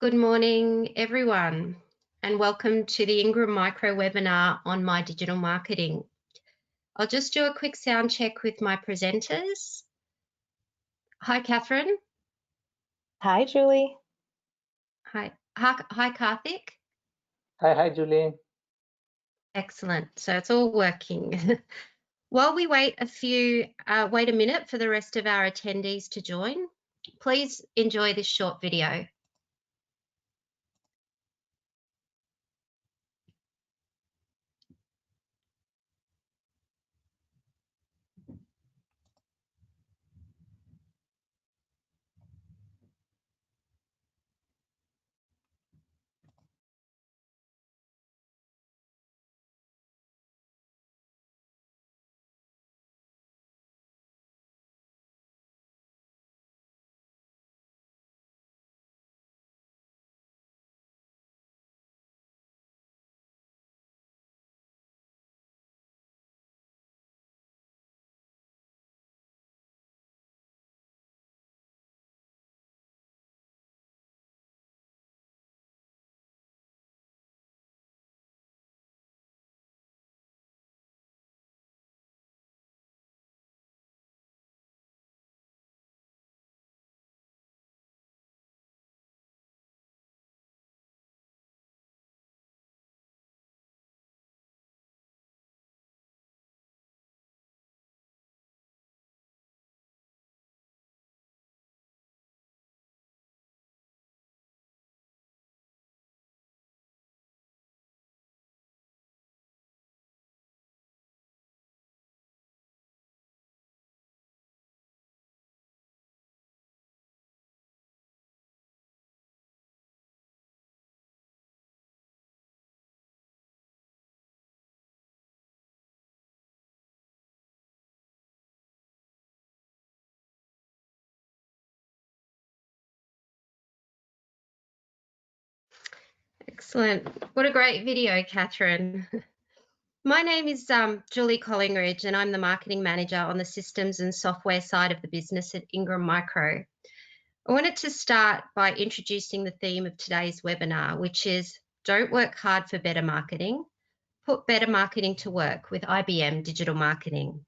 Good morning, everyone, and welcome to the Ingram Micro webinar on My Digital Marketing. I'll just do a quick sound check with my presenters. Hi, Catherine. Hi, Julie. Hi, Karthik. Hi, Julie. Excellent. So it's all working. While we wait a minute for the rest of our attendees to join, please enjoy this short video. Excellent. What a great video, Catherine. My name is Julie Collingridge, and I'm the Marketing Manager on the Systems and Software side of the business at Ingram Micro. I wanted to start by introducing the theme of today's webinar, which is Don't Work Hard for Better Marketing, Put Better Marketing to Work with IBM Digital Marketing.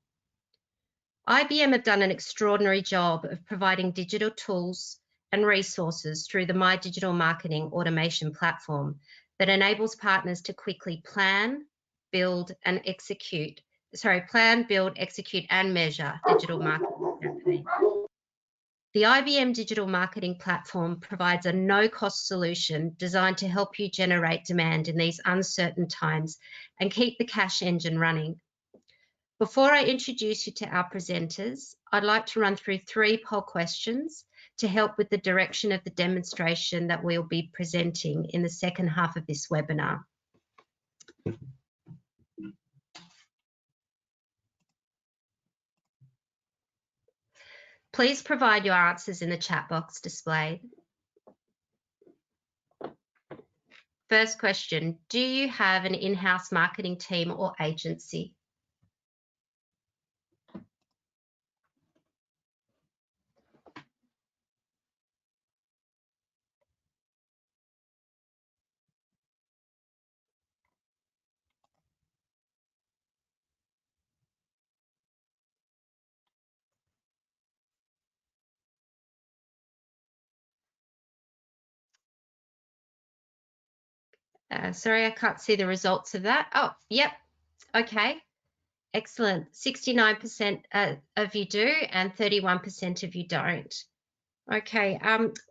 IBM have done an extraordinary job of providing digital tools and resources through the My Digital Marketing automation platform that enables partners to quickly plan, build, execute, and measure digital marketing campaigns. The IBM Digital Marketing Platform provides a no-cost solution designed to help you generate demand in these uncertain times and keep the cash engine running. Before I introduce you to our presenters, I'd like to run through 3 poll questions to help with the direction of the demonstration that we'll be presenting in the second half of this webinar. Please provide your answers in the chat box displayed. First question, do you have an in-house marketing team or agency? Sorry, I can't see the results of that. Oh, yep. Okay. Excellent. 69% of you do and 31% of you don't. Okay.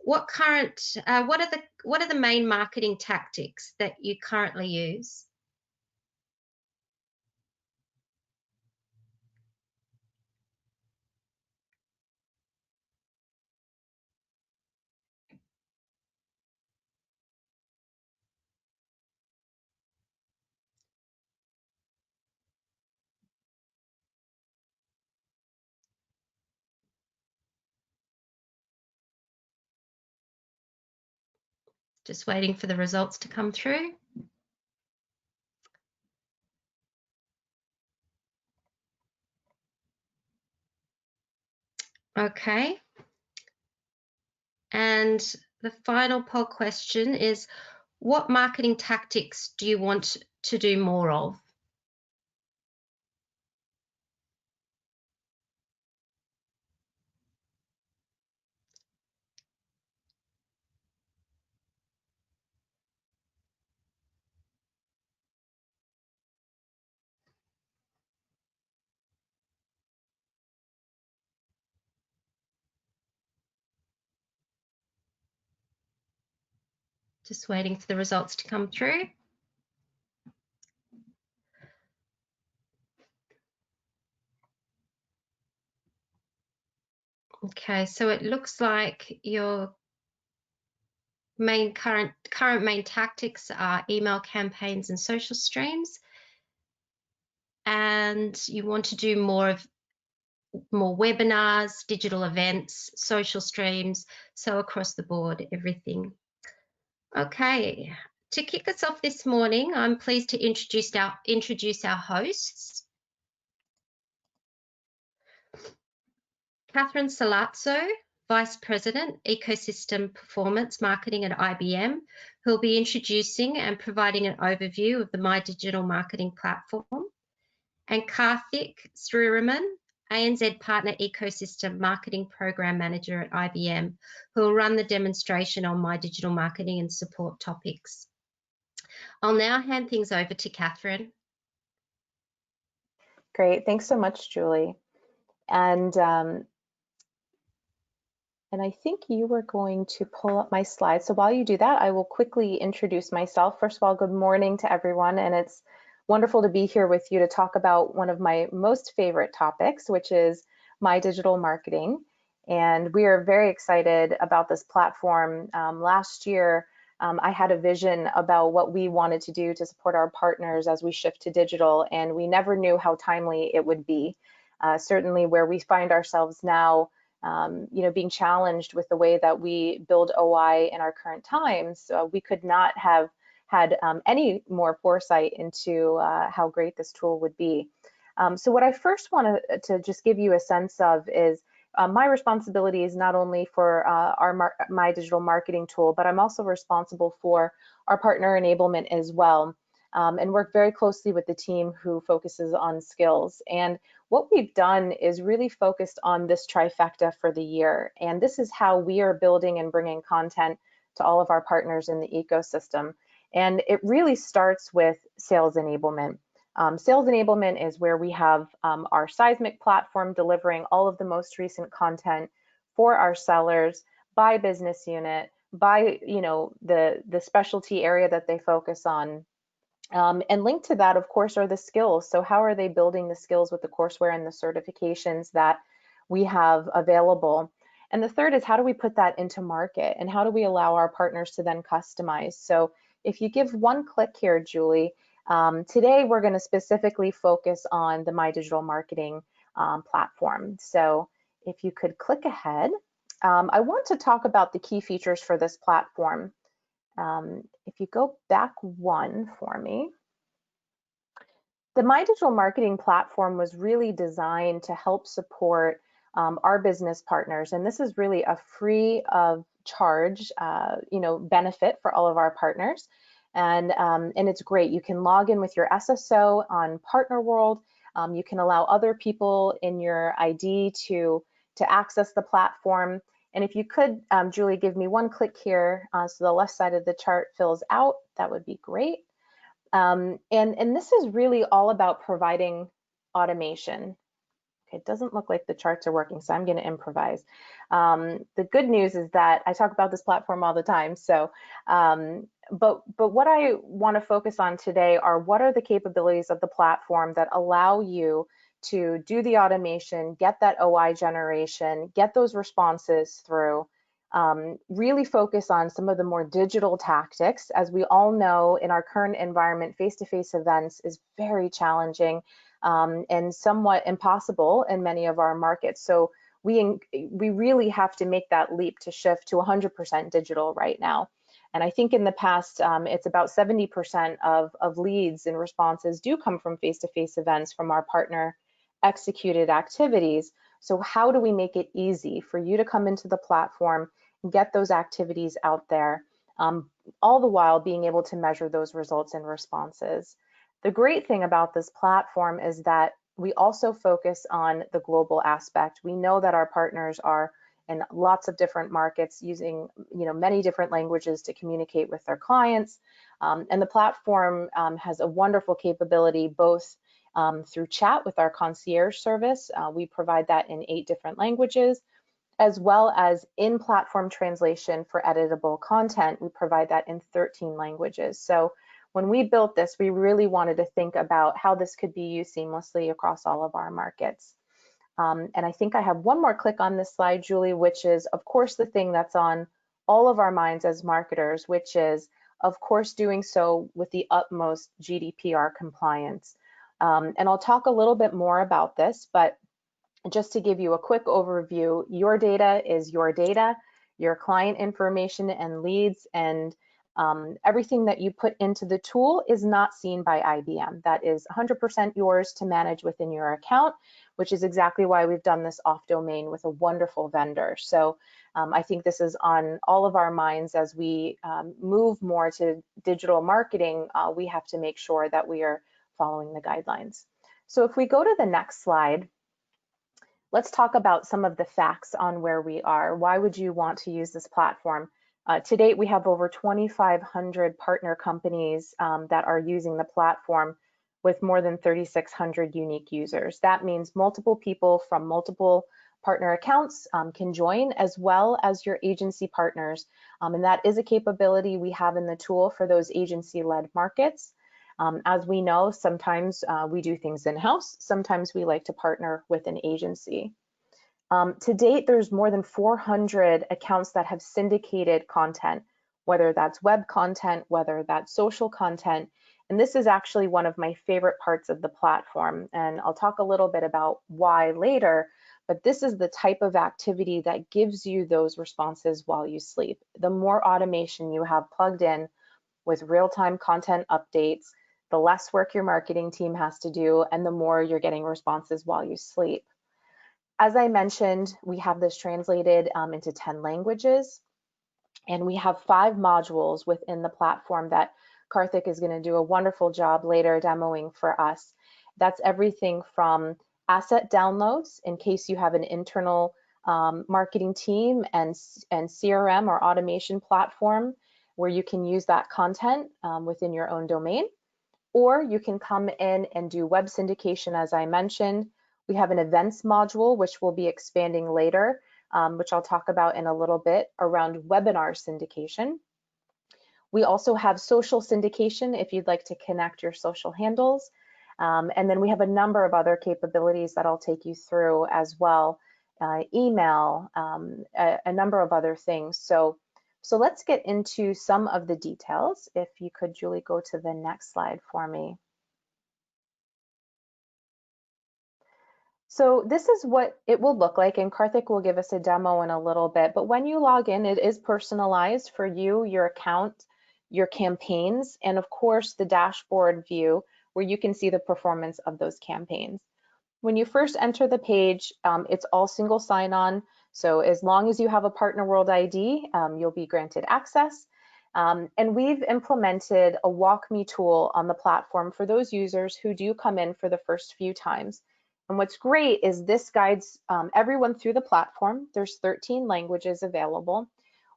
What are the main marketing tactics that you currently use? Just waiting for the results to come through. Okay. And the final poll question is, what marketing tactics do you want to do more of? Just waiting for the results to come through. Okay, so it looks like your current main tactics are email campaigns and social streams, and you want to do more webinars, digital events, social streams, so across the board, everything. Okay, to kick us off this morning, I'm pleased to introduce our hosts. Catherine Salazzo, Vice President, Ecosystem Performance Marketing at IBM, who will be introducing and providing an overview of the My Digital Marketing Platform, and Karthik Sriraman, ANZ Partner Ecosystem Marketing Program Manager at IBM, who will run the demonstration on My Digital Marketing and support topics. I'll now hand things over to Catherine. Great, thanks so much, Julie. And I think you were going to pull up my slides. So while you do that, I will quickly introduce myself. First of all, good morning to everyone, and it's wonderful to be here with you to talk about one of my most favorite topics, which is My Digital Marketing. And we are very excited about this platform. Last year, I had a vision about what we wanted to do to support our partners as we shift to digital, and we never knew how timely it would be. Certainly where we find ourselves now, being challenged with the way that we build OI in our current times, we could not have had any more foresight into how great this tool would be. So what I first want to just give you a sense of is my responsibility is not only for My Digital Marketing tool, but I'm also responsible for our partner enablement as well, and work very closely with the team who focuses on skills. And what we've done is really focused on this trifecta for the year. And this is how we are building and bringing content to all of our partners in the ecosystem. And it really starts with sales enablement. Sales enablement is where we have our seismic platform delivering all of the most recent content for our sellers by business unit, by the specialty area that they focus on. And linked to that, of course, are the skills. So how are they building the skills with the courseware and the certifications that we have available? And the third is, how do we put that into market, and how do we allow our partners to then customize? So if you give one click here, Julie, today we're going to specifically focus on the My Digital Marketing platform. So if you could click ahead, I want to talk about the key features for this platform. If you go back one for me, the My Digital Marketing platform was really designed to help support our business partners, and this is really a free of charge, benefit for all of our partners, and it's great. You can log in with your SSO on Partner World. You can allow other people in your ID to access the platform. And if you could, Julie, give me one click here so the left side of the chart fills out, that would be great. And this is really all about providing automation. Okay, it doesn't look like the charts are working, so I'm going to improvise. The good news is that I talk about this platform all the time. So, but what I want to focus on today are what are the capabilities of the platform that allow you to do the automation, get that OI generation, get those responses through, really focus on some of the more digital tactics. As we all know, in our current environment, face-to-face events is very challenging and somewhat impossible in many of our markets. So we really have to make that leap to shift to 100% digital right now. And I think in the past, it's about 70% of leads and responses do come from face-to-face events from our partner executed activities. So how do we make it easy for you to come into the platform, get those activities out there, all the while being able to measure those results and responses. The great thing about this platform is that we also focus on the global aspect. We know that our partners are in lots of different markets using many different languages to communicate with their clients. And the platform has a wonderful capability both through chat with our concierge service. We provide that in 8 different languages, as well as in-platform translation for editable content. We provide that in 13 languages. So when we built this, we really wanted to think about how this could be used seamlessly across all of our markets. And I think I have one more click on this slide, Julie, which is, of course, the thing that's on all of our minds as marketers, which is, of course, doing so with the utmost GDPR compliance. And I'll talk a little bit more about this, but just to give you a quick overview, your data is your data, your client information and leads, and everything that you put into the tool is not seen by IBM. That is 100% yours to manage within your account, which is exactly why we've done this off domain with a wonderful vendor. So I think this is on all of our minds as we move more to digital marketing. We have to make sure that we are following the guidelines. So if we go to the next slide, let's talk about some of the facts on where we are. Why would you want to use this platform? To date, we have over 2,500 partner companies that are using the platform with more than 3,600 unique users. That means multiple people from multiple partner accounts can join, as well as your agency partners. And that is a capability we have in the tool for those agency-led markets. As we know, sometimes we do things in-house, sometimes we like to partner with an agency. To date, there's more than 400 accounts that have syndicated content, whether that's web content, whether that's social content. And this is actually one of my favorite parts of the platform. And I'll talk a little bit about why later, but this is the type of activity that gives you those responses while you sleep. The more automation you have plugged in with real-time content updates, the less work your marketing team has to do, and the more you're getting responses while you sleep. As I mentioned, we have this translated into 10 languages, and we have 5 modules within the platform that Karthik is going to do a wonderful job later demoing for us. That's everything from asset downloads in case you have an internal marketing team and CRM or automation platform where you can use that content within your own domain. Or you can come in and do web syndication, as I mentioned. We have an events module, which we'll be expanding later, which I'll talk about in a little bit, around webinar syndication. We also have social syndication if you'd like to connect your social handles. And then we have a number of other capabilities that I'll take you through as well, email, a number of other things. So let's get into some of the details. If you could, Julie, go to the next slide for me. So this is what it will look like, and Karthik will give us a demo in a little bit, but when you log in, it is personalized for you, your account, your campaigns, and of course the dashboard view where you can see the performance of those campaigns. When you first enter the page, it's all single sign-on. So as long as you have a Partner World ID, you'll be granted access. And we've implemented a Walk Me tool on the platform for those users who do come in for the first few times. And what's great is this guides everyone through the platform. There's 13 languages available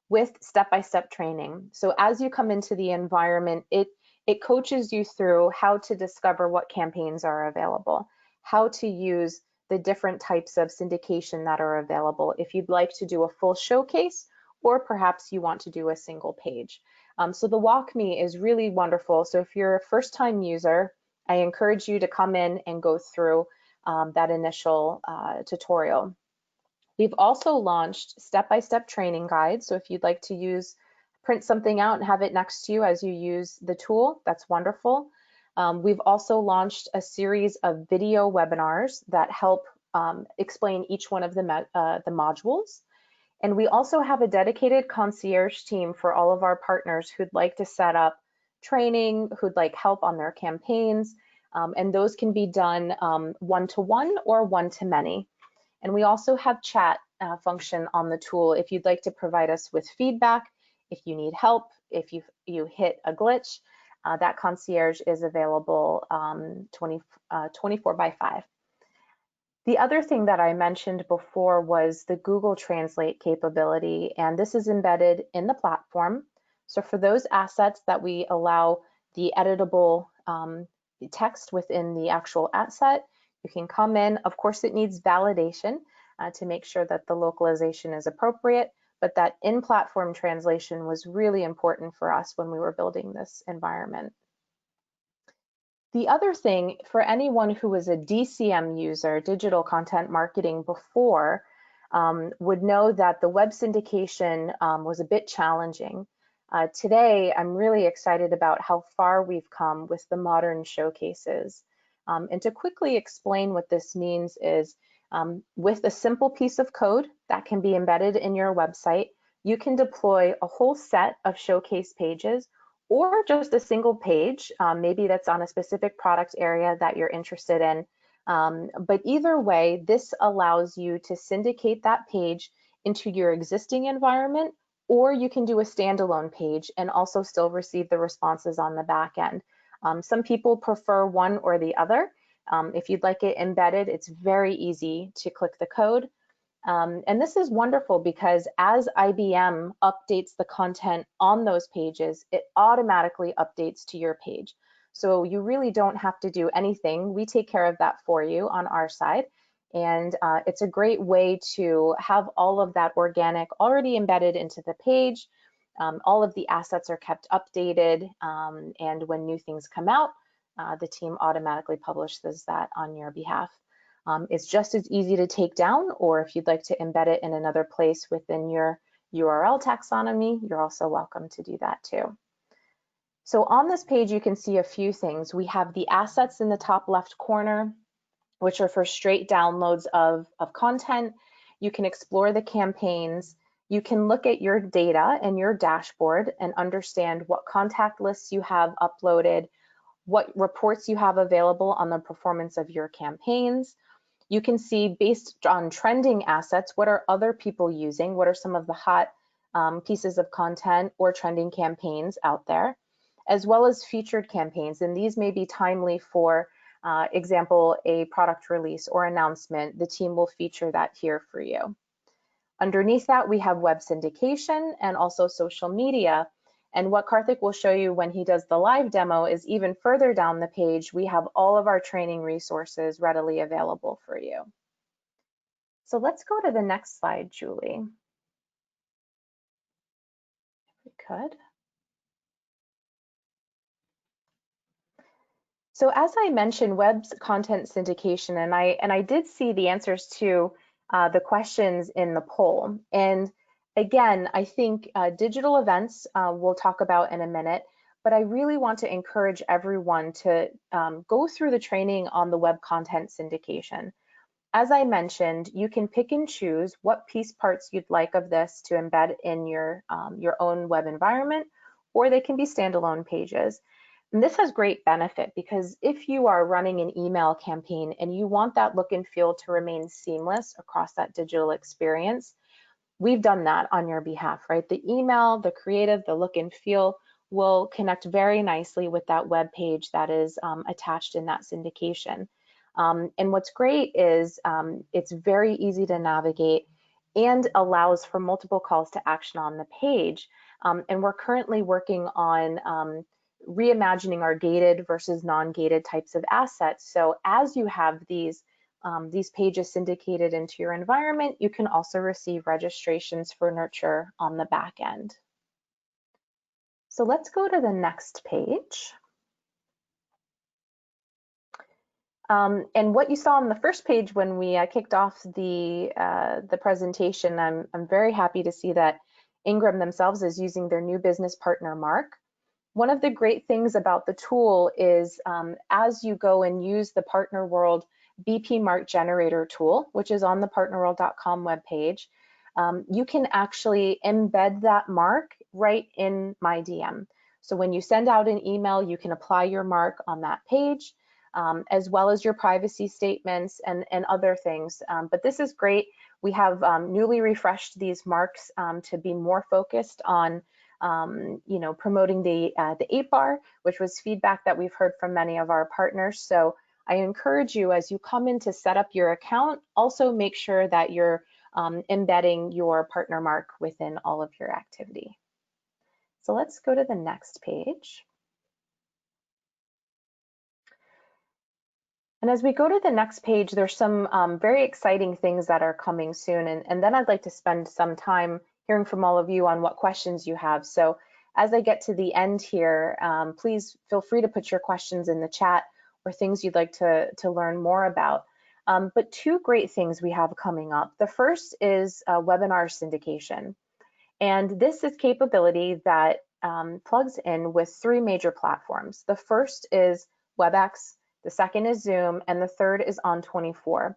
with step-by-step training. So as you come into the environment, it coaches you through how to discover what campaigns are available, how to use the different types of syndication that are available if you'd like to do a full showcase, or perhaps you want to do a single page. So the Walk Me is really wonderful. So if you're a first-time user, I encourage you to come in and go through that initial tutorial. We've also launched step-by-step training guides. So if you'd like to print something out and have it next to you as you use the tool, that's wonderful. We've also launched a series of video webinars that help explain each one of the modules. And we also have a dedicated concierge team for all of our partners who'd like to set up training, who'd like help on their campaigns. And those can be done one-to-one or one-to-many. And we also have chat function on the tool. If you'd like to provide us with feedback, if you need help, if you hit a glitch, that concierge is available 24/5. The other thing that I mentioned before was the Google Translate capability, and this is embedded in the platform. So for those assets that we allow the editable text within the actual asset, you can come in. Of course, it needs validation to make sure that the localization is appropriate, but that in-platform translation was really important for us when we were building this environment. The other thing, for anyone who was a DCM user, digital content marketing before, would know that the web syndication was a bit challenging. Today, I'm really excited about how far we've come with the modern showcases. And to quickly explain what this means is, with a simple piece of code that can be embedded in your website, you can deploy a whole set of showcase pages or just a single page, maybe that's on a specific product area that you're interested in. But either way, this allows you to syndicate that page into your existing environment, or you can do a standalone page and also still receive the responses on the back end. Some people prefer one or the other. If you'd like it embedded, it's very easy to click the code. And this is wonderful because as IBM updates the content on those pages, it automatically updates to your page. So you really don't have to do anything. We take care of that for you on our side. And it's a great way to have all of that organic already embedded into the page. All of the assets are kept updated. And when new things come out, the team automatically publishes that on your behalf. It's just as easy to take down, or if you'd like to embed it in another place within your URL taxonomy, you're also welcome to do that too. So on this page, you can see a few things. We have the assets in the top left corner, which are for straight downloads of content. You can explore the campaigns. You can look at your data and your dashboard and understand what contact lists you have uploaded, what reports you have available on the performance of your campaigns. You can see, based on trending assets, what are other people using? What are some of the hot pieces of content or trending campaigns out there, as well as featured campaigns. And these may be timely for example, a product release or announcement. The team will feature that here for you. Underneath that, we have web syndication and also social media. And what Karthik will show you when he does the live demo is even further down the page, we have all of our training resources readily available for you. So let's go to the next slide, Julie. If we could. So as I mentioned, web content syndication, and I did see the answers to the questions in the poll. And again, I think digital events we'll talk about in a minute, but I really want to encourage everyone to go through the training on the web content syndication. As I mentioned, you can pick and choose what piece parts you'd like of this to embed in your own web environment, or they can be standalone pages. And this has great benefit because if you are running an email campaign and you want that look and feel to remain seamless across that digital experience, we've done that on your behalf, right? The email, the creative, the look and feel will connect very nicely with that web page that is attached in that syndication. And what's great is it's very easy to navigate and allows for multiple calls to action on the page. And we're currently working on reimagining our gated versus non-gated types of assets. So as you have these pages syndicated into your environment, you can also receive registrations for nurture on the back end. So let's go to the next page. And what you saw on the first page when we kicked off the presentation, I'm very happy to see that Ingram themselves is using their new business partner mark. One of the great things about the tool is as you go and use the Partner World BP Mark Generator tool, which is on the partnerworld.com webpage, you can actually embed that mark right in My DM. So when you send out an email, you can apply your mark on that page. as well as your privacy statements and other things. But this is great. We have newly refreshed these marks to be more focused on promoting the 8-bar, which was feedback that we've heard from many of our partners. So I encourage you, as you come in to set up your account, also make sure that you're embedding your partner mark within all of your activity. So let's go to the next page. And as we go to the next page, there's some very exciting things that are coming soon. And then I'd like to spend some time hearing from all of you on what questions you have. So as I get to the end here, please feel free to put your questions in the chat or things you'd like to learn more about. But two great things we have coming up. The first is webinar syndication. And this is capability that plugs in with 3 major platforms. The first is WebEx, the second is Zoom, and the third is On24.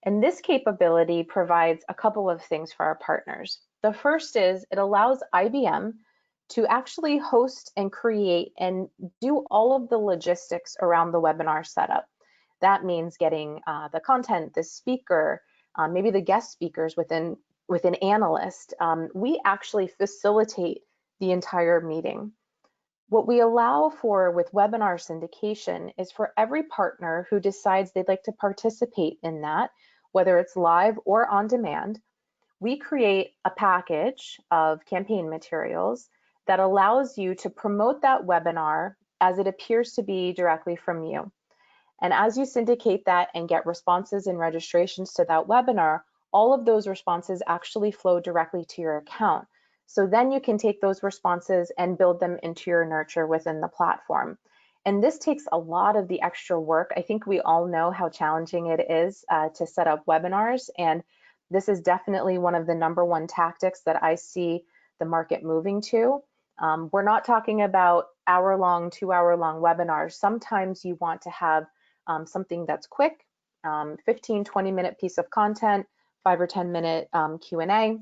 And this capability provides a couple of things for our partners. The first is it allows IBM to actually host and create and do all of the logistics around the webinar setup. That means getting the content, the speaker, maybe the guest speakers with an analyst. We actually facilitate the entire meeting. What we allow for with webinar syndication is for every partner who decides they'd like to participate in that, whether it's live or on demand, we create a package of campaign materials that allows you to promote that webinar as it appears to be directly from you. And as you syndicate that and get responses and registrations to that webinar, all of those responses actually flow directly to your account. So then you can take those responses and build them into your nurture within the platform. And this takes a lot of the extra work. I think we all know how challenging it is to set up webinars. And this is definitely one of the #1 tactics that I see the market moving to. We're not talking about hour-long, 2-hour-long webinars. Sometimes you want to have something that's quick, 15, 20-minute piece of content, 5 or 10-minute Q&A.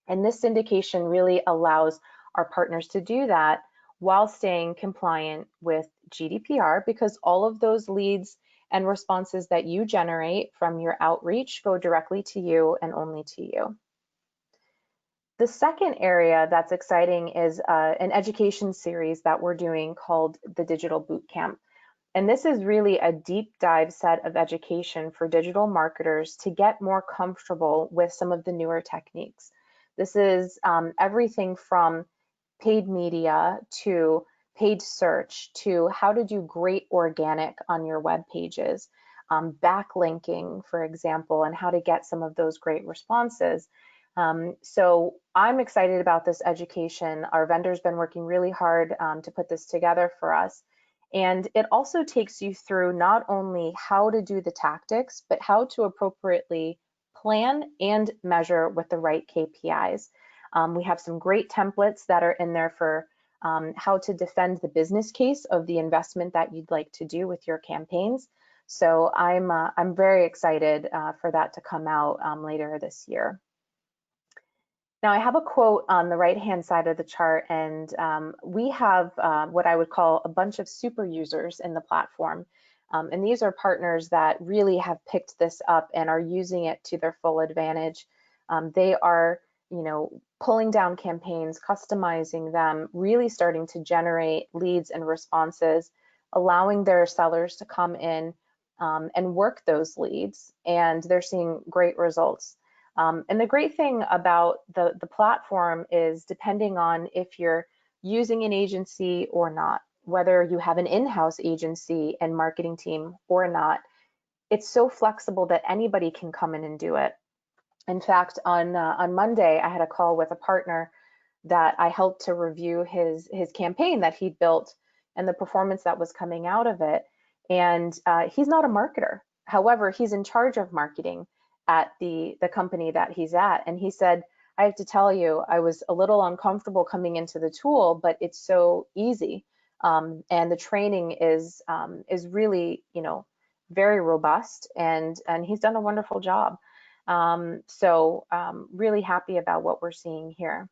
And this syndication really allows our partners to do that while staying compliant with GDPR, because all of those leads and responses that you generate from your outreach go directly to you and only to you. The second area that's exciting is an education series that we're doing called the Digital Bootcamp. And this is really a deep dive set of education for digital marketers to get more comfortable with some of the newer techniques. This is everything from paid media to paid search to how to do great organic on your web pages, backlinking, for example, and how to get some of those great responses. So I'm excited about this education. Our vendor's been working really hard to put this together for us. And it also takes you through not only how to do the tactics, but how to appropriately plan and measure with the right KPIs. We have some great templates that are in there for how to defend the business case of the investment that you'd like to do with your campaigns. So I'm very excited for that to come out later this year. Now I have a quote on the right-hand side of the chart, and we have what I would call a bunch of super users in the platform. And these are partners that really have picked this up and are using it to their full advantage. They are, pulling down campaigns, customizing them, really starting to generate leads and responses, allowing their sellers to come in and work those leads, and they're seeing great results. And the great thing about the platform is, depending on if you're using an agency or not, whether you have an in-house agency and marketing team or not, it's so flexible that anybody can come in and do it. In fact, on Monday, I had a call with a partner that I helped to review his campaign that he'd built and the performance that was coming out of it. And he's not a marketer. However, he's in charge of marketing at the company that he's at. And he said, I have to tell you, I was a little uncomfortable coming into the tool, but it's so easy. And the training is really, very robust, and he's done a wonderful job. So really happy about what we're seeing here.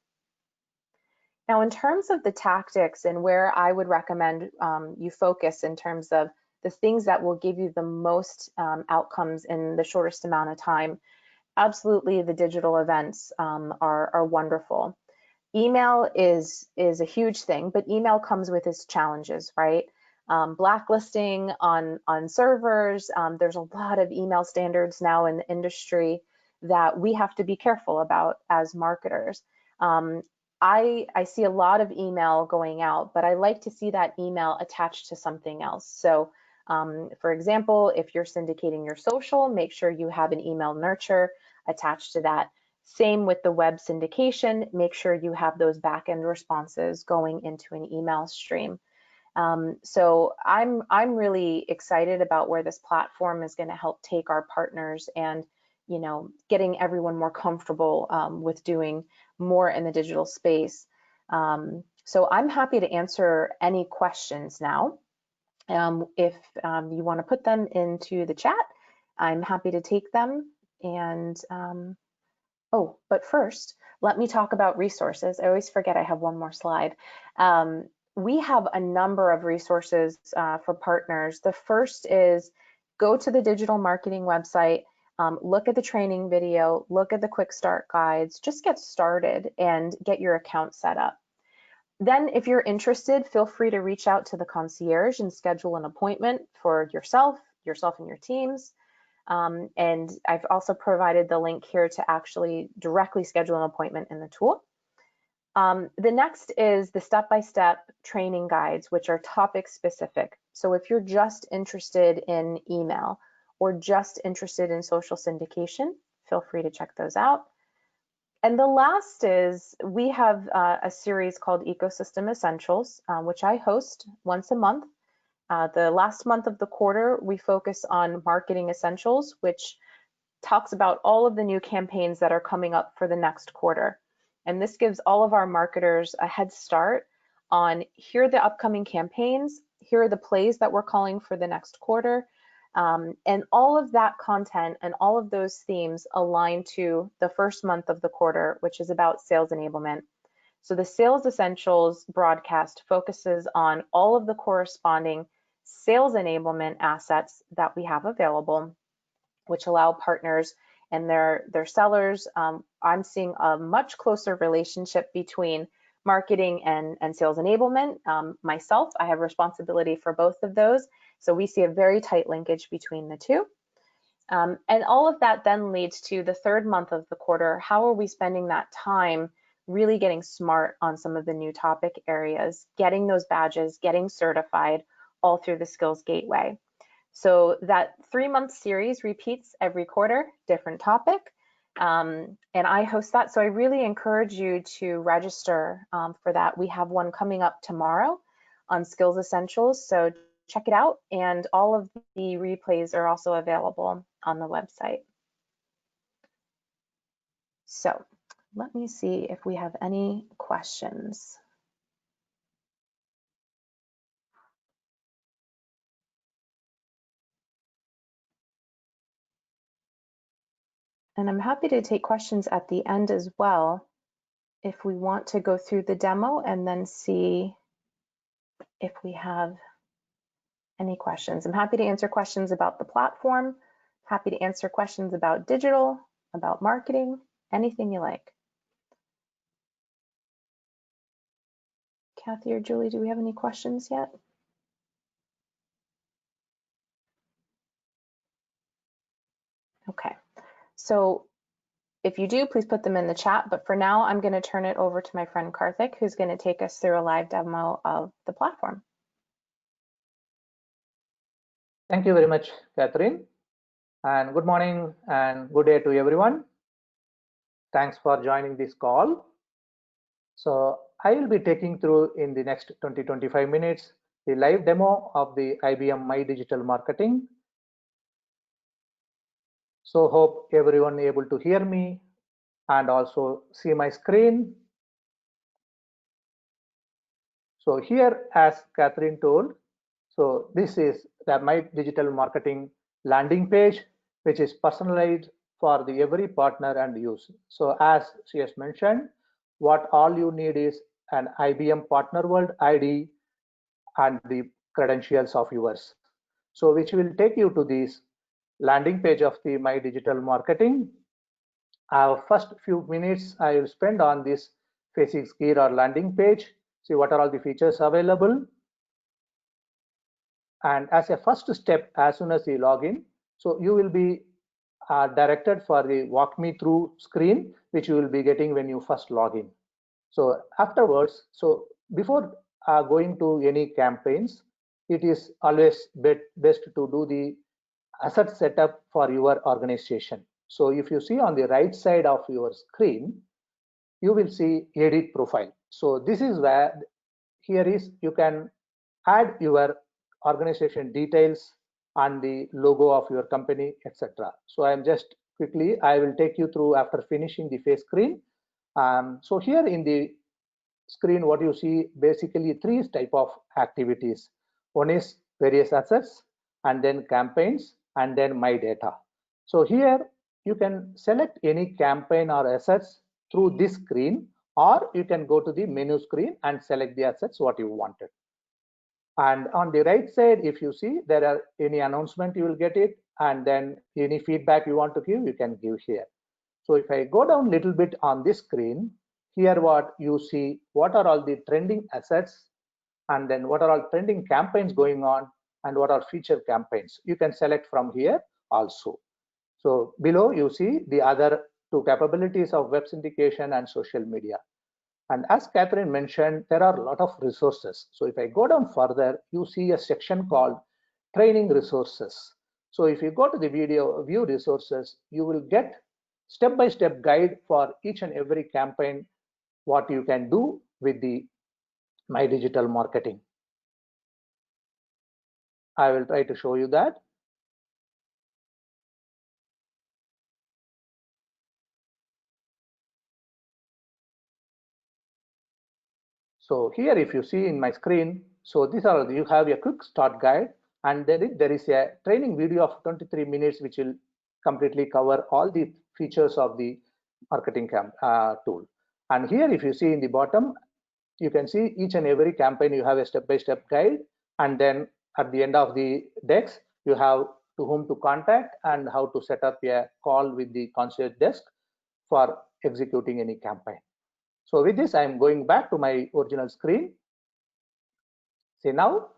Now, in terms of the tactics and where I would recommend you focus in terms of the things that will give you the most outcomes in the shortest amount of time, absolutely the digital events are wonderful. Email is a huge thing, but email comes with its challenges, right? Blacklisting on servers. There's a lot of email standards now in the industry that we have to be careful about as marketers. I see a lot of email going out, but I like to see that email attached to something else. So for example, if you're syndicating your social, make sure you have an email nurture attached to that. Same with the web syndication, make sure you have those back-end responses going into an email stream. So I'm really excited about where this platform is going to help take our partners and, you know, getting everyone more comfortable with doing more in the digital space. So I'm happy to answer any questions now. If you want to put them into the chat, I'm happy to take them. And oh, but first, let me talk about resources. I always forget I have one more slide. We have a number of resources for partners. The first is go to the digital marketing website, look at the training video, look at the quick start guides, just get started and get your account set up. Then if you're interested, feel free to reach out to the concierge and schedule an appointment for yourself and your teams. And I've also provided the link here to actually directly schedule an appointment in the tool. The next is the step-by-step training guides, which are topic specific. So if you're just interested in email or just interested in social syndication, feel free to check those out. And the last is we have a series called Ecosystem Essentials, which I host once a month. The last month of the quarter, we focus on marketing essentials, which talks about all of the new campaigns that are coming up for the next quarter. And this gives all of our marketers a head start on here are the upcoming campaigns, here are the plays that we're calling for the next quarter. And all of that content and all of those themes align to the first month of the quarter, which is about sales enablement. So the Sales Essentials broadcast focuses on all of the corresponding sales enablement assets that we have available, which allow partners and their sellers. I'm seeing a much closer relationship between marketing and sales enablement. Myself, I have responsibility for both of those. So we see a very tight linkage between the two. And all of that then leads to the third month of the quarter. How are we spending that time really getting smart on some of the new topic areas, getting those badges, getting certified all through the Skills Gateway? So that 3-month series repeats every quarter, different topic. And I host that. So I really encourage you to register for that. We have one coming up tomorrow on Skills Essentials. So check it out. And all of the replays are also available on the website. So let me see if we have any questions. And I'm happy to take questions at the end as well if we want to go through the demo and then see if we have any questions. I'm happy to answer questions about the platform, happy to answer questions about digital, about marketing, anything you like. Kathy or Julie, do we have any questions yet? Okay, so if you do, please put them in the chat. But for now, I'm going to turn it over to my friend Karthik, who's going to take us through a live demo of the platform. Thank you very much, Catherine. And good morning and good day to everyone. Thanks for joining this call. So I will be taking through in the next 20-25 minutes the live demo of the IBM My Digital Marketing. So hope everyone able to hear me and also see my screen. So here, as Catherine told, so this is the My Digital Marketing landing page, which is personalized for the every partner and use. So as she has mentioned, what all you need is an IBM Partner World ID and the credentials of yours. So which will take you to this landing page of the My Digital Marketing. First few minutes I will spend on this facing gear or landing page. See what are all the features available. And as a first step, as soon as you log in, so you will be directed for the walk me through screen, which you will be getting when you first log in. So afterwards, so before going to any campaigns, it is always best to do the asset setup for your organization. So if you see on the right side of your screen, you will see edit profile. So this is where here is you can add your organization details and the logo of your company, etc. So I'm just quickly, I will take you through after finishing the face screen. So here in the screen, what you see basically three type of activities. One is various assets, and then campaigns, and then my data. So here you can select any campaign or assets through this screen, or you can go to the menu screen and select the assets what you wanted. And on the right side, if you see there are any announcement, you will get it, and then any feedback you want to give, you can give here. So if I go down a little bit on this screen, here what you see, what are all the trending assets, and then what are all trending campaigns going on, and what are feature campaigns. You can select from here also. So below you see the other two capabilities of web syndication and social media. And as Catherine mentioned, there are a lot of resources. So if I go down further, you see a section called training resources. So if you go to the video view resources, you will get step-by-step guide for each and every campaign, what you can do with the My Digital Marketing. I will try to show you that. So here, if you see in my screen, so these are, you have a quick start guide, and then there is a training video of 23 minutes, which will completely cover all the features of the marketing tool. And here, if you see in the bottom, you can see each and every campaign, you have a step-by-step guide. And then at the end of the decks, you have to whom to contact and how to set up a call with the concierge desk for executing any campaign. So with this, I'm going back to my original screen. See now,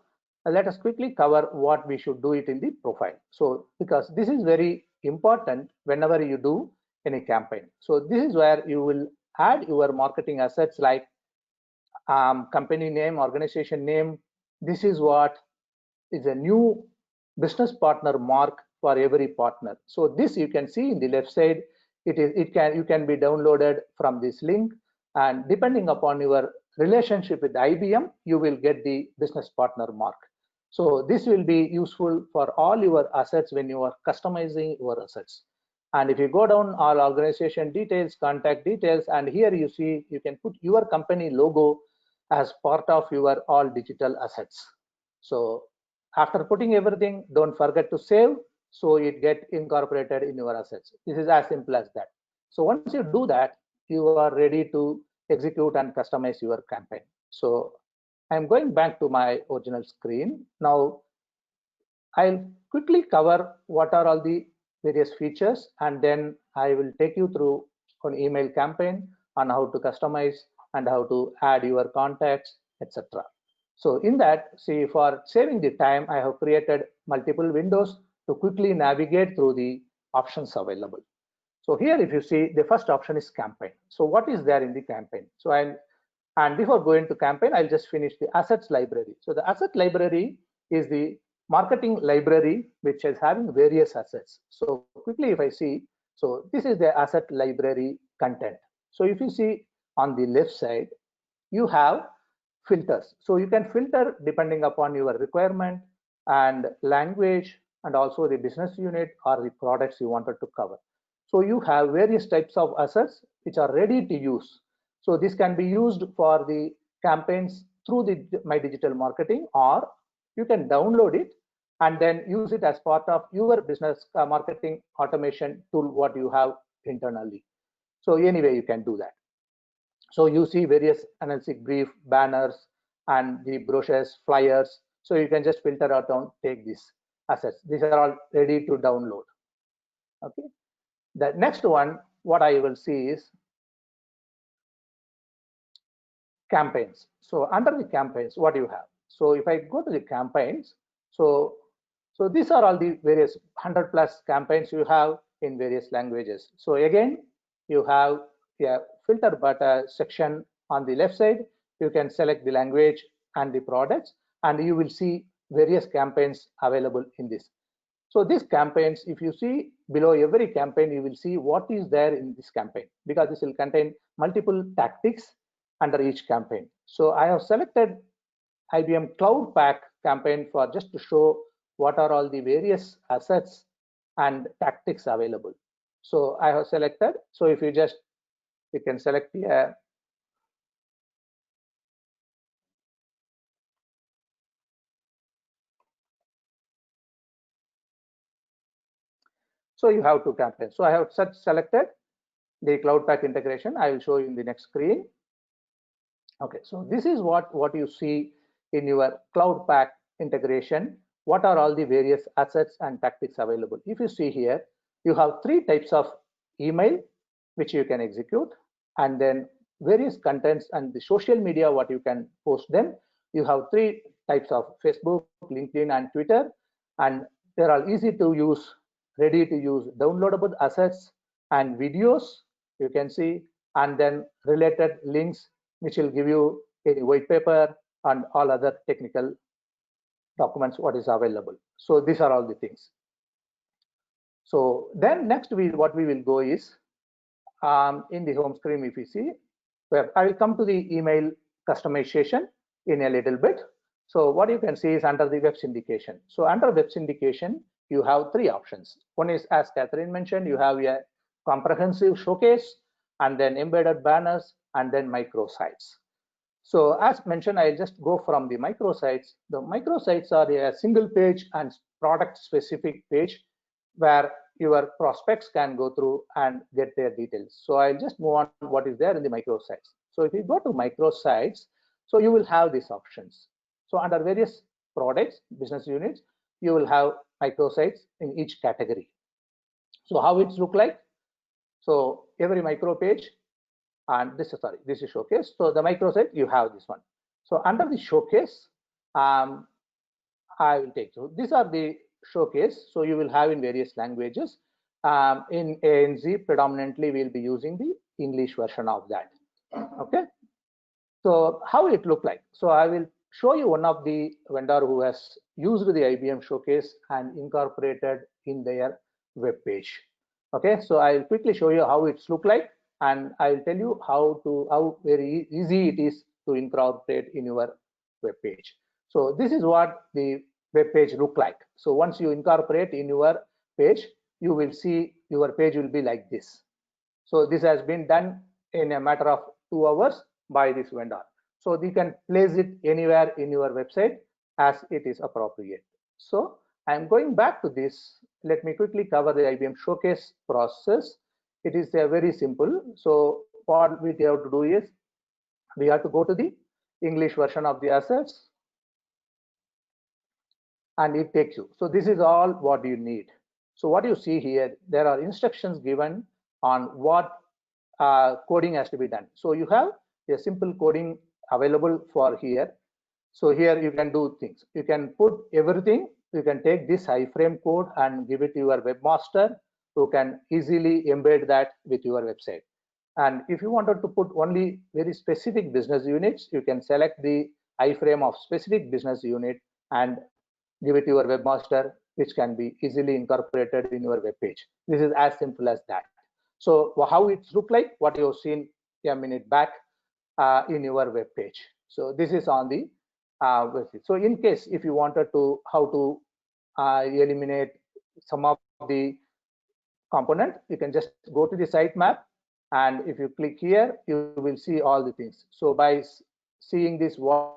let us quickly cover what we should do it in the profile. So because this is very important whenever you do any campaign. So this is where you will add your marketing assets like company name, organization name. This is what is a new business partner mark for every partner. So this you can see in the left side. You can be downloaded from this link, and depending upon your relationship with IBM, you will get the business partner mark. So this will be useful for all your assets when you are customizing your assets. And if you go down all organization details, contact details, and here you see you can put your company logo as part of your all digital assets. So after putting everything, don't forget to save, so it get incorporated in your assets. This is as simple as that. So once you do that, you are ready to execute and customize your campaign. So I'm going back to my original screen. Now I'll quickly cover what are all the various features, and then I will take you through an email campaign on how to customize and how to add your contacts, etc. So in that, see, for saving the time, I have created multiple windows to quickly navigate through the options available. So here, if you see, the first option is campaign. So what is there in the campaign? So and before going to campaign, I'll just finish the assets library. So the asset library is the marketing library, which is having various assets. So quickly, if I see, so this is the asset library content. So if you see on the left side, you have filters. So you can filter depending upon your requirement and language, and also the business unit or the products you wanted to cover. So you have various types of assets which are ready to use. So this can be used for the campaigns through the My Digital Marketing, or you can download it and then use it as part of your business marketing automation tool what you have internally. So anyway, you can do that. So you see various analytic brief, banners, and the brochures, flyers. So you can just filter out and take this. assets. These are all ready to download. Okay. The next one, what I will see is campaigns. So under the campaigns, what you have? So if I go to the campaigns, so these are all the various 100 plus campaigns you have in various languages. So again, you have a filter button section on the left side. You can select the language and the products, and you will see various campaigns available in this. So these campaigns, if you see below every campaign, you will see what is there in this campaign, because this will contain multiple tactics under each campaign. So I have selected IBM Cloud Pack campaign for just to show what are all the various assets and tactics available. So I have selected. So if you can select the so you have two campaigns. So I have selected the Cloud Pack integration. I will show you in the next screen. Okay, so this is what you see in your Cloud Pack integration. What are all the various assets and tactics available? If you see here, you have three types of email which you can execute, and then various contents and the social media what you can post them. You have three types of Facebook, LinkedIn, and Twitter, and they're all easy to use, ready to use downloadable assets and videos you can see, and then related links which will give you a white paper and all other technical documents what is available. So these are all the things. So then next what we will go is in the home screen, if you see, where I will come to the email customization in a little bit. So what you can see is under the web syndication. So under web syndication, you have three options. One is, as Catherine mentioned, you have a comprehensive showcase, and then embedded banners, and then microsites. So as mentioned, I'll just go from the microsites. The microsites are a single page and product specific page where your prospects can go through and get their details. So I'll just move on to what is there in the microsites. So if you go to microsites, so you will have these options. So under various products, business units, you will have microsites in each category. So how it look like? So every micro page, and this is showcase. So the microsite, you have this one. So under the showcase, I will take. So these are the showcase. So you will have in various languages. In ANZ, predominantly we'll be using the English version of that. Okay. So how it look like? So I will show you one of the vendor who has used the IBM showcase and incorporated in their web page. Okay, so I'll quickly show you how it's look like, and I'll tell you how very easy it is to incorporate in your web page. So this is what the web page look like. So once you incorporate in your page, you will see your page will be like this. So this has been done in a matter of 2 hours by this vendor. So you can place it anywhere in your website as it is appropriate. So I'm going back to this. Let me quickly cover the IBM showcase process. It is very simple. So what we have to do is we have to go to the English version of the assets, and it takes you. So this is all what you need. So what you see here, there are instructions given on what coding has to be done. So you have a simple coding available for here. So here you can do things. You can put everything. You can take this iframe code and give it to your webmaster, who can easily embed that with your website. And if you wanted to put only very specific business units, you can select the iframe of specific business unit and give it to your webmaster, which can be easily incorporated in your web page. This is as simple as that. So how it look like, what you've seen a minute back in your web page. So this is on the website. So in case if you wanted to how to eliminate some of the component, you can just go to the sitemap, and if you click here, you will see all the things. So by seeing this, what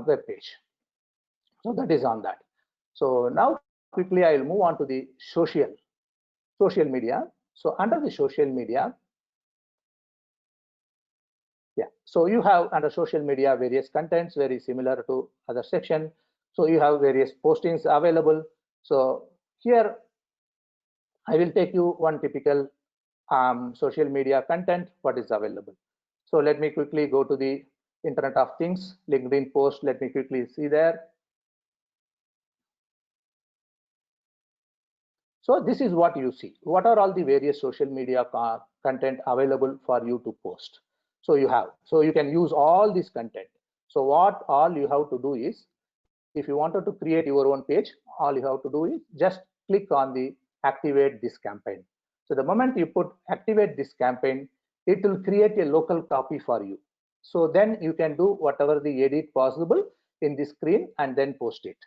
web page. So that is on that. So now quickly I will move on to the social media. So under the social media, so you have under social media various contents very similar to other section. So you have various postings available. So here I will take you one typical social media content what is available. So let me quickly go to the Internet of Things, LinkedIn post. Let me quickly see there. So this is what you see. What are all the various social media content available for you to post? So you can use all this content. So what all you have to do is, if you wanted to create your own page, all you have to do is just click on the activate this campaign. So the moment you put activate this campaign, it will create a local copy for you. So then you can do whatever the edit possible in the screen and then post it.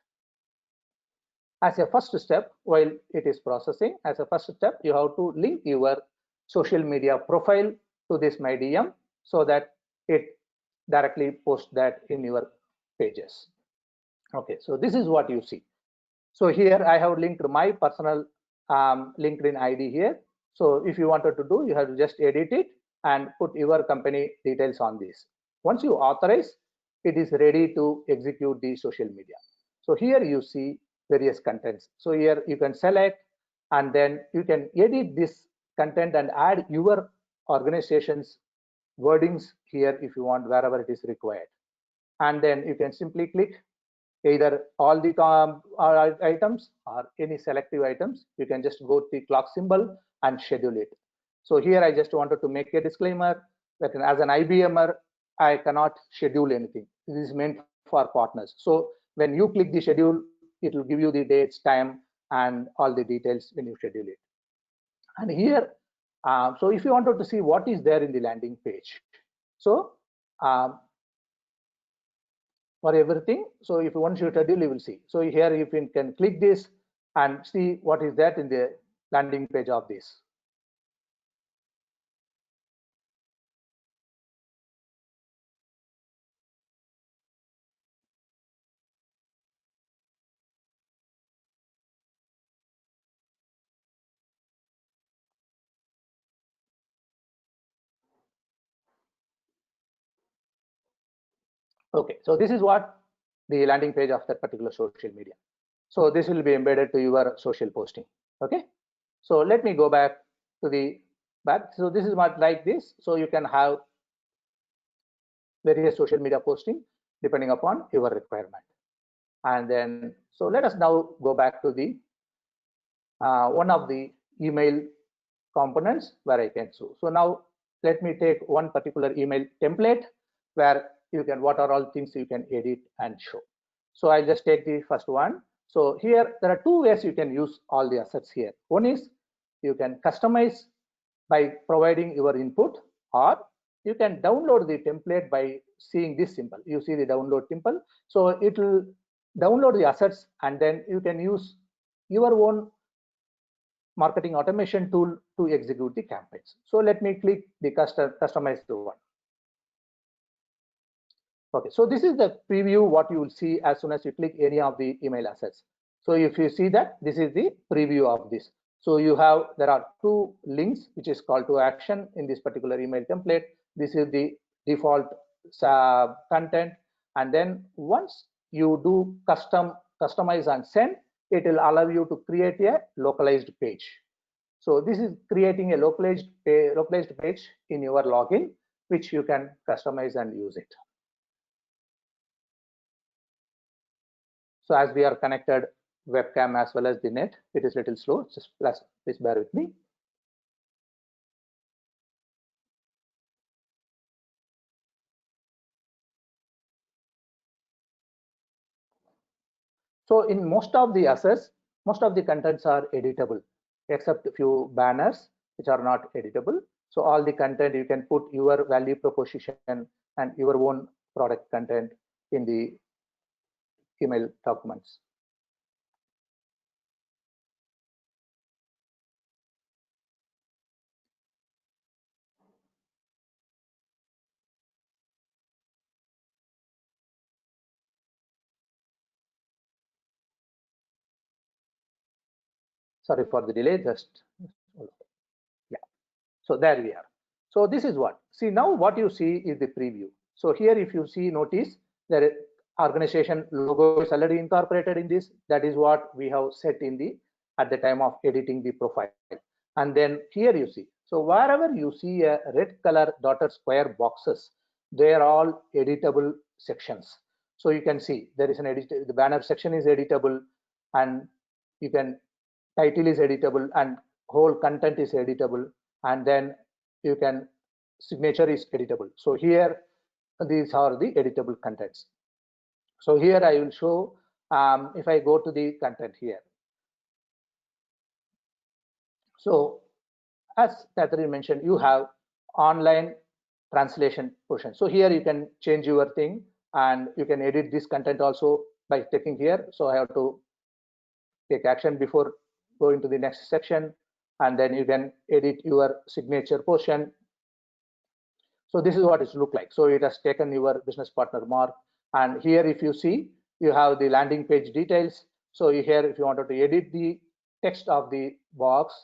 As a first step, while it is processing, as a first step, you have to link your social media profile to this MyDM so that it directly posts that in your pages. Okay, so this is what you see. So here I have linked my personal LinkedIn ID here. So if you wanted to do, you have to just edit it and put your company details on this. Once you authorize, it is ready to execute the social media. So here you see various contents. So here you can select and then you can edit this content and add your organization's wordings here if you want, wherever it is required. And then you can simply click either all the items or any selective items. You can just go to the clock symbol and schedule it. So here I just wanted to make a disclaimer that as an IBMer, I cannot schedule anything. This is meant for partners. So when you click the schedule, it will give you the dates, time, and all the details when you schedule it. And here, so if you wanted to see what is there in the landing page, so for everything. So if once you schedule, you will see. So here you can click this and see what is that in the landing page of this. Okay, so this is what the landing page of that particular social media. So this will be embedded to your social posting. Okay, so let me go back to the back. So this is what like this. So you can have various social media posting depending upon your requirement. And then, so let us now go back to the one of the email components where I can show. So now let me take one particular email template where you can, what are all things you can edit and show. So I'll just take the first one. So here there are two ways you can use all the assets here. One is you can customize by providing your input, or you can download the template by seeing this symbol. You see the download symbol. So it will download the assets and then you can use your own marketing automation tool to execute the campaigns. So let me click the customized one. Okay, so this is the preview what you will see as soon as you click any of the email assets. So if you see that, this is the preview of this. So you have, there are two links which is call to action in this particular email template. This is the default content, and then once you do customize and send, it will allow you to create a localized page. So this is creating a localized page in your login, which you can customize and use it. So as we are connected webcam as well as the net, it is a little slow. Just please bear with me. So in most of the assets, most of the contents are editable, except a few banners which are not editable. So all the content you can put your value proposition and your own product content in the email documents. Sorry for the delay, just, yeah. So there we are. So this is what, see now what you see is the preview. So here if you see, notice there is organization logo is already incorporated in this. That is what we have set in the, at the time of editing the profile. And then here you see, so wherever you see a red color dotted square boxes, they are all editable sections. So you can see there is an edit, the banner section is editable, and you can, title is editable, and whole content is editable, and then you can, signature is editable. So here these are the editable contents. So here I will show, if I go to the content here. So as Catherine mentioned, you have online translation portion. So here you can change your thing, and you can edit this content also by clicking here. So I have to take action before going to the next section, and then you can edit your signature portion. So this is what it look like. So it has taken your business partner mark, and here if you see, you have the landing page details. So here if you wanted to edit the text of the box,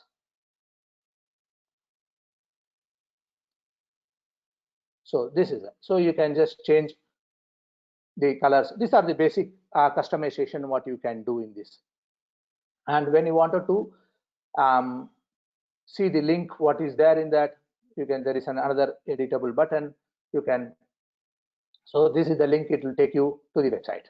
so this is it. So you can just change the colors. These are the basic customization what you can do in this. And when you wanted to see the link what is there in that, you can, there is another editable button, you can, so this is the link, it will take you to the website.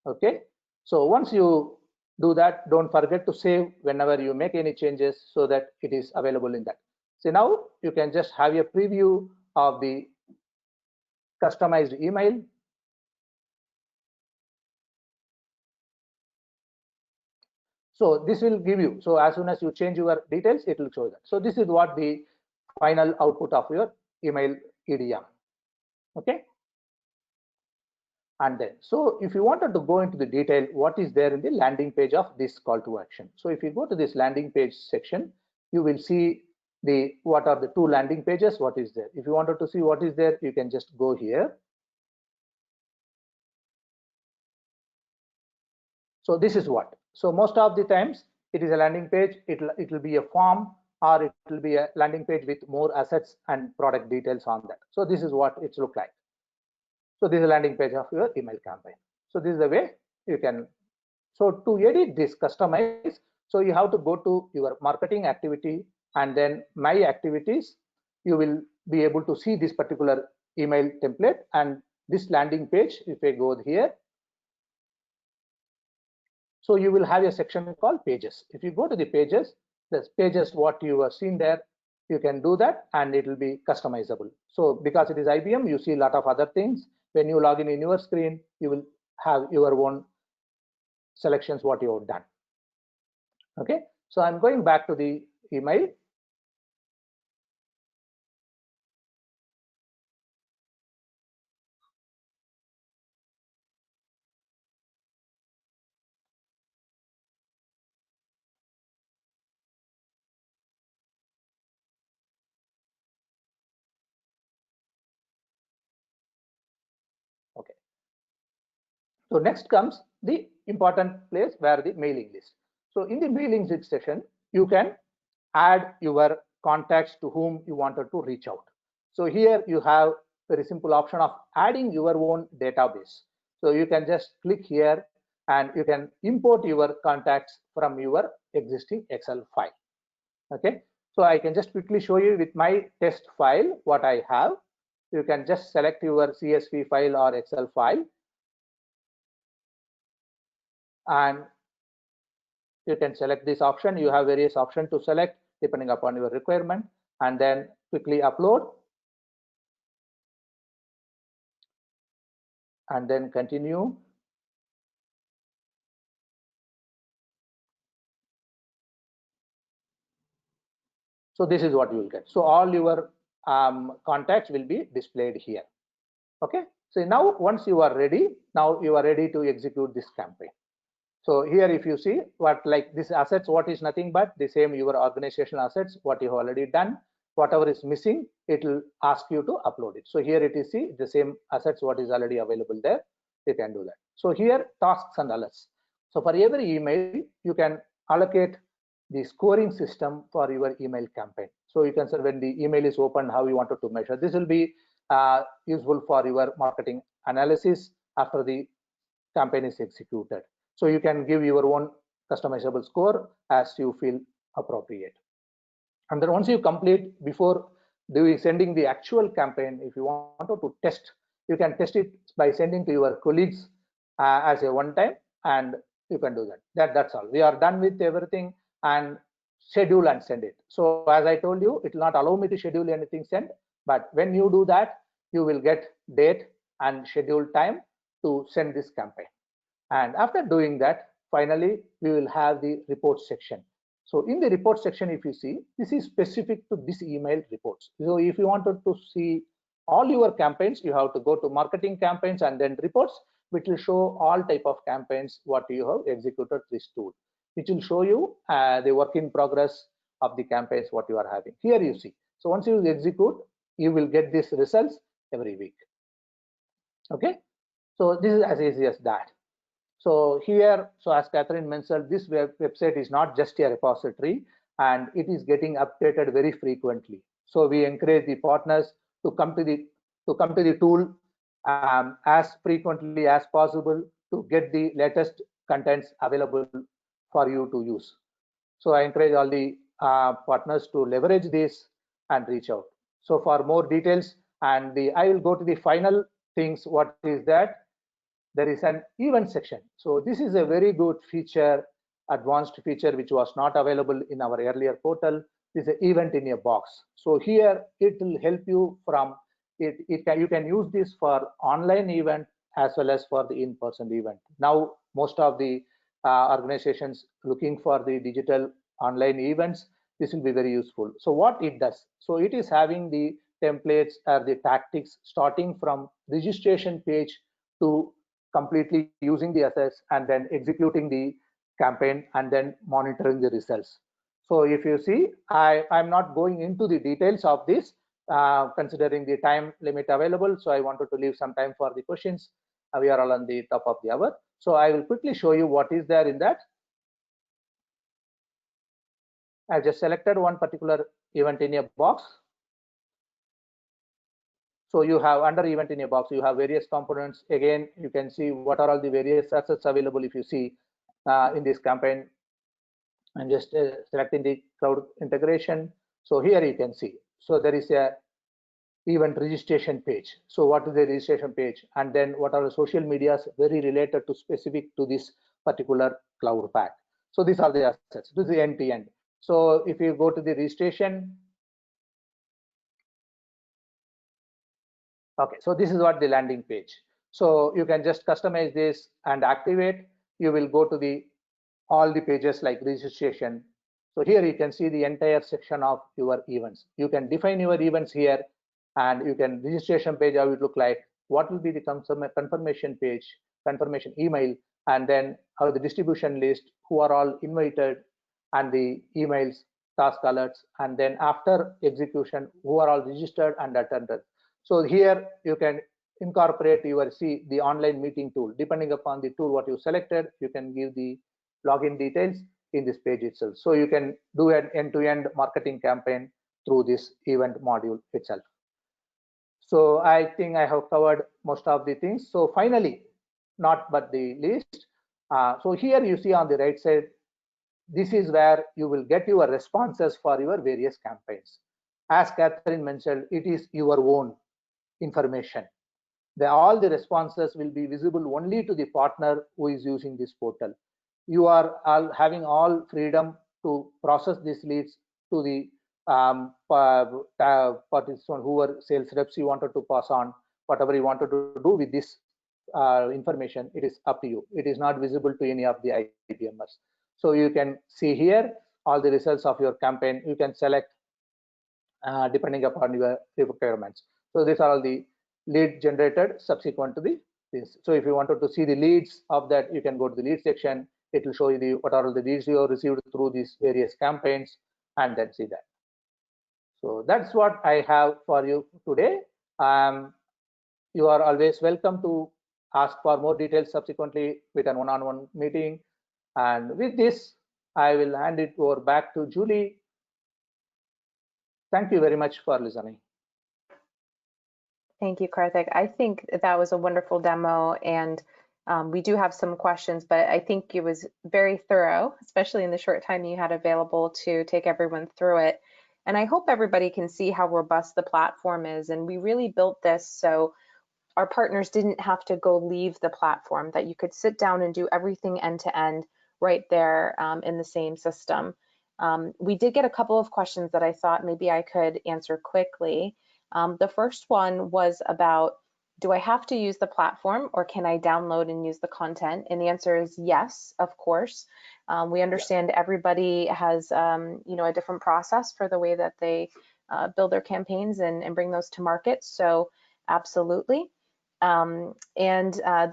Okay, so once you do that, don't forget to save whenever you make any changes, so that it is available in that. So now you can just have a preview of the customized email. So this will give you, so as soon as you change your details, it will show that. So this is what the final output of your email EDM. Okay. And then, so if you wanted to go into the detail, what is there in the landing page of this call to action? So if you go to this landing page section, you will see the, what are the two landing pages, what is there. If you wanted to see what is there, you can just go here. So this is what, so most of the times it is a landing page, it will be a form, or it will be a landing page with more assets and product details on that. So this is what it looks like. So this is a landing page of your email campaign. So this is the way you can, so to edit this, customize, so you have to go to your marketing activity, and then my activities, you will be able to see this particular email template, and this landing page, if I go here, so you will have a section called pages. If you go to the pages, the pages what you have seen there, you can do that, and it will be customizable. So because it is IBM, you see a lot of other things. When you log in your screen, you will have your own selections what you have done. Okay, so I'm going back to the email. Okay, so next comes the important place where the mailing list. So in the mailing list section, you can add your contacts to whom you wanted to reach out. So here you have very simple option of adding your own database. So you can just click here, and you can import your contacts from your existing Excel file. Okay, so I can just quickly show you with my test file what I have. You can just select your CSV file or Excel file, and you can select this option. You have various options to select depending upon your requirement, and then quickly upload, and then continue. So this is what you will get. So all your contacts will be displayed here. Okay, so now once you are ready, now you are ready to execute this campaign. So here if you see what, like this assets, what is nothing but the same your organizational assets what you have already done. Whatever is missing, it will ask you to upload it. So here it is, see the same assets what is already available there, you can do that. So here tasks and alerts. So for every email you can allocate the scoring system for your email campaign. So you can say when the email is opened, how you wanted to measure. This will be useful for your marketing analysis after the campaign is executed. So you can give your own customizable score as you feel appropriate. And then once you complete, before sending the actual campaign, if you wanted to test, you can test it by sending to your colleagues as a one time, and you can do that. That's all. We are done with everything, and schedule and send it. So as I told you, it will not allow me to schedule anything sent, but when you do that, you will get date and schedule time to send this campaign. And after doing that, finally, we will have the report section. So in the report section, if you see, this is specific to this email reports. So if you wanted to see all your campaigns, you have to go to marketing campaigns and then reports, which will show all type of campaigns what you have executed this tool, which will show you the work in progress of the campaigns what you are having. Here you see. So once you execute, you will get these results every week. Okay. So this is as easy as that. So here, so as Catherine mentioned, this website is not just a repository, and it is getting updated very frequently. So we encourage the partners to come to the tool as frequently as possible to get the latest contents available for you to use. So I encourage all the partners to leverage this and reach out. So for more details, and I will go to the final things. What is that? There is an event section. So this is a very good feature, advanced feature, which was not available in our earlier portal. This is an event in a box. So here it will help you from it. You can use this for online event as well as for the in-person event. Now most of the organizations looking for the digital online events, this will be very useful. So what it does, so it is having the templates or the tactics starting from registration page to completely using the assets and then executing the campaign and then monitoring the results. So if you see, I'm not going into the details of this, considering the time limit available. So I wanted to leave some time for the questions. We are all on the top of the hour. So I will quickly show you what is there in that. I just selected one particular event in a box. So you have under event in a box, you have various components. Again, you can see what are all the various assets available. If you see in this campaign, I'm just selecting the cloud integration. So here you can see. So there is a event registration page. So what is the registration page? And then what are the social medias very related to specific to this particular cloud pack. So these are the assets. This is the end to end. So if you go to the registration, okay, so this is what the landing page. So you can just customize this and activate. You will go to the all the pages like registration. So here you can see the entire section of your events. You can define your events here, and you can registration page, how it look like, what will be the confirmation page, confirmation email, and then how the distribution list, who are all invited, and the emails, task alerts, and then after execution, who are all registered and attended. So here you can incorporate your the online meeting tool. Depending upon the tool what you selected, you can give the login details in this page itself. So you can do an end-to-end marketing campaign through this event module itself. So I think I have covered most of the things. So finally, not but the least, so here you see on the right side, this is where you will get your responses for your various campaigns. As Catherine mentioned, it is your own information. All the responses will be visible only to the partner who is using this portal. You are all having all freedom to process these leads to the participant, who are sales reps you wanted to pass on, whatever you wanted to do with this information, it is up to you. It is not visible to any of the IBMers. So you can see here all the results of your campaign. You can select depending upon your requirements. So these are all the lead generated subsequent to this. So if you wanted to see the leads of that, you can go to the lead section. It will show you what are all the leads you have received through these various campaigns, and then see that. So that's what I have for you today. You are always welcome to ask for more details subsequently with an one-on-one meeting. And with this, I will hand it over back to Julie. Thank you very much for listening. Thank you, Karthik. I think that was a wonderful demo, and we do have some questions, but I think it was very thorough, especially in the short time you had available to take everyone through it. And I hope everybody can see how robust the platform is. And we really built this so our partners didn't have to go leave the platform, that you could sit down and do everything end to end right there in the same system. We did get a couple of questions that I thought maybe I could answer quickly. The first one was about, do I have to use the platform or can I download and use the content? And the answer is yes, of course. We understand everybody has a different process for the way that they build their campaigns and bring those to market. So absolutely. The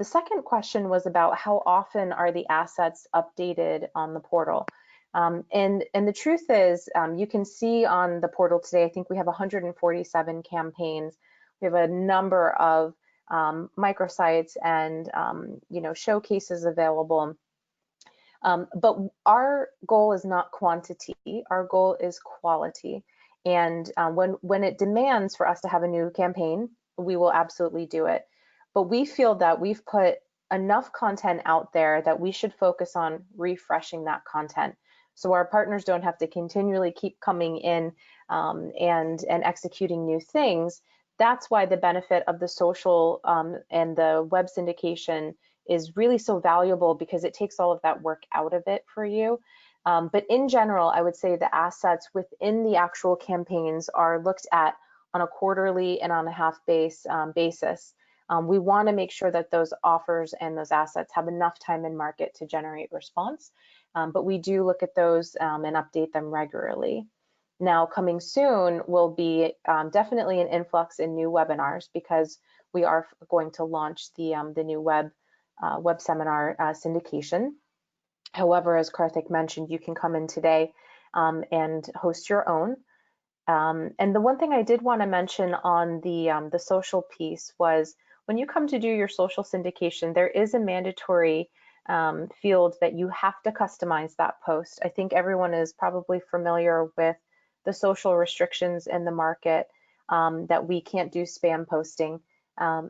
second question was about how often are the assets updated on the portal? And the truth is, you can see on the portal today, I think we have 147 campaigns. We have a number of microsites and showcases available. But our goal is not quantity, our goal is quality. And when it demands for us to have a new campaign, we will absolutely do it. But we feel that we've put enough content out there that we should focus on refreshing that content, so our partners don't have to continually keep coming in and executing new things. That's why the benefit of the social and the web syndication is really so valuable, because it takes all of that work out of it for you. But in general, I would say the assets within the actual campaigns are looked at on a quarterly and on a half basis. We want to make sure that those offers and those assets have enough time in market to generate response. But we do look at those and update them regularly. Now, coming soon will be definitely an influx in new webinars, because we are going to launch the new web seminar syndication. However, as Karthik mentioned, you can come in today and host your own. And the one thing I did want to mention on the social piece was, when you come to do your social syndication, there is a mandatory field that you have to customize that post. I think everyone is probably familiar with the social restrictions in the market, that we can't do spam posting.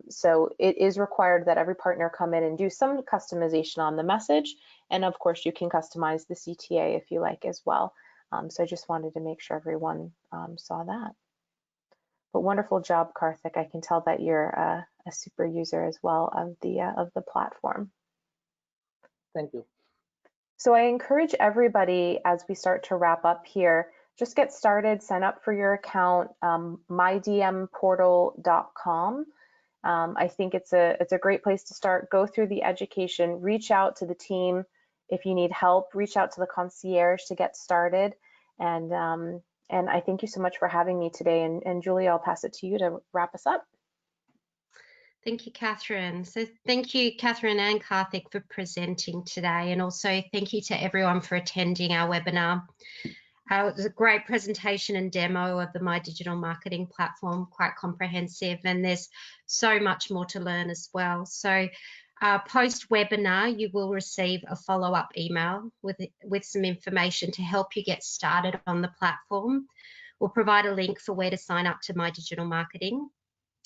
So it is required that every partner come in and do some customization on the message. And of course, you can customize the CTA if you like as well. So I just wanted to make sure everyone saw that. But wonderful job, Karthik. I can tell that you're a super user as well of the platform. Thank you. So I encourage everybody, as we start to wrap up here, just get started, sign up for your account, mydmportal.com. I think it's a great place to start. Go through the education, reach out to the team if you need help, reach out to the concierge to get started. And I thank you so much for having me today. And Julie, I'll pass it to you to wrap us up. Thank you, Catherine. So thank you, Catherine and Karthik, for presenting today. And also thank you to everyone for attending our webinar. It was a great presentation and demo of the My Digital Marketing platform, quite comprehensive, and there's so much more to learn as well. So post-webinar, you will receive a follow-up email with some information to help you get started on the platform. We'll provide a link for where to sign up to My Digital Marketing,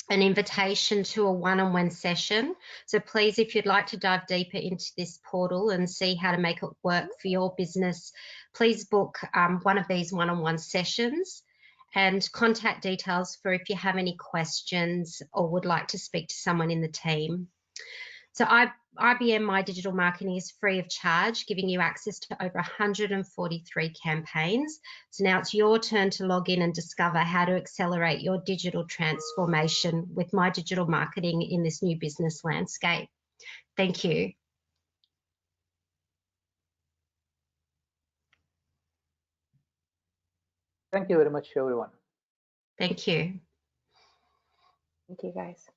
an invitation to a one-on-one session. So please, if you'd like to dive deeper into this portal and see how to make it work for your business, please book one of these one-on-one sessions, and contact details for if you have any questions or would like to speak to someone in the team. So IBM My Digital Marketing is free of charge, giving you access to over 143 campaigns. So now it's your turn to log in and discover how to accelerate your digital transformation with My Digital Marketing in this new business landscape. Thank you. Thank you very much, everyone. Thank you. Thank you, guys.